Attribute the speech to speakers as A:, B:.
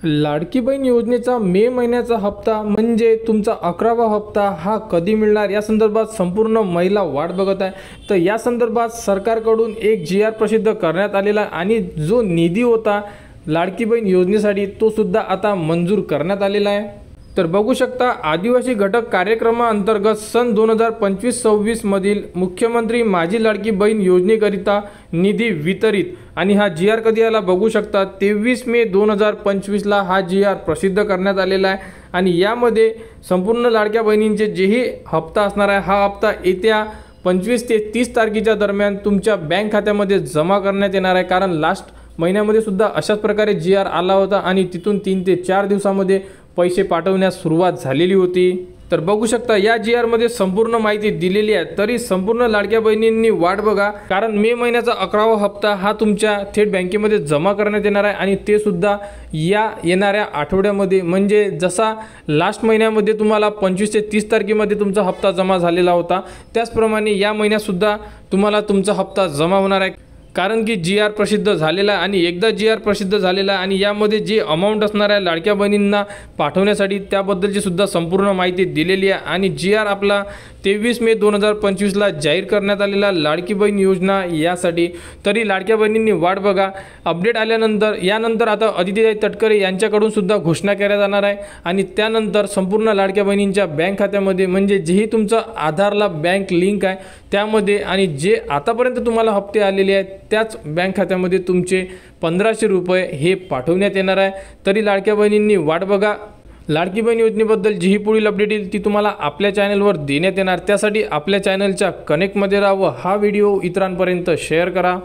A: लाडकी बहीण योजनेचा मे महिन्याचा हप्ता म्हणजे तुमचा 11वा हप्ता हा कधी मिळणार या संदर्भात संपूर्ण महिला वाट बघत आहे। तर या संदर्भात सरकारकडून एक GR प्रसिद्ध करण्यात आलेला आणि जो निधी होता लाडकी बहीण योजनेसाठी तो सुद्धा आता मंजूर करण्यात आलेला आहे। तर बघू शकता आदिवासी घटक कार्यक्रमाअंतर्गत सन 2025-26 मधील मुख्यमंत्री माझी लाडकी बहीण योजनेकरिता निधी वितरित आणि हा GR कधी आला बघू शकता 23 मे 2025 ला हा GR प्रसिद्ध करण्यात आलेला आहे आणि यामध्ये संपूर्ण लाडक्या बहिणींचे जेही हप्ता असणार आहे हा हप्ता येत्या 25 ते 30 तारखेच्या दरम्यान तुमच्या बँक खात्यामध्ये जमा करण्यात येणार आहे। कारण लास्ट महिन्यामध्ये सुद्धा अशाच प्रकारे GR आला होता आणि तिथून 3 ते 4 दिवसामध्ये पैसे पाठवण्यास सुरुवात झालेली होती। तर बघू शकता या GR मध्ये संपूर्ण माहिती दिलेली आहे। तरी संपूर्ण लाडक्या बहिणींनी वाट बघा, कारण मे महिन्याचा 11वा हप्ता हा तुमच्या थेट बँकेमध्ये जमा करण्यात येणार आहे आणि ते सुद्धा या येणाऱ्या आठवड्यामध्ये, म्हणजे जसा लास्ट महिन्यामध्ये तुम्हाला 25 ते 30 तारखेमध्ये तुमचा हप्ता जमा झालेला होता त्याचप्रमाणे या महिन्यात सुद्धा तुम्हाला तुमचा हप्ता जमा होणार आहे। कारण की GR प्रसिद्ध झालेला आहे आणि एकदा GR प्रसिद्ध झालेला आहे आणि यामध्ये जे अमाऊंट असणार आहे लाडक्या बहिणींना पाठवण्यासाठी त्याबद्दलची सुद्धा संपूर्ण माहिती दिलेली आहे आणि GR आपला 23 मे 2025 ला जाहीर करण्यात आलेला लाडकी बहीण योजना यासाठी। तरी लाडक्या बहिणींनी वाट बघा, अपडेट आल्यानंतर यानंतर आता अदितीताई तटकरे यांच्याकडून सुद्धा घोषणा केल्या जाणार आहे आणि त्यानंतर संपूर्ण लाडक्या बहिणींच्या बँक खात्यामध्ये, म्हणजे जेही तुमचं आधारला बँक लिंक आहे त्यामध्ये आणि जे आतापर्यंत तुम्हाला हप्ते आलेले आहेत त्याच बँक खात्यामध्ये तुमचे 1500 रुपये हे पाठवण्यात येणार आहे। तरी लाडक्या बहिणींनी वाट बघा, लाडकी बहीण योजनेबद्दल जी पुढील अपडेट येईल ती तुम्हाला आपल्या चॅनलवर देण्यात येणार। त्यासाठी आपल्या चॅनलच्या कनेक्टमध्ये राहा व हा व्हिडिओ इतरांपर्यंत शेअर करा।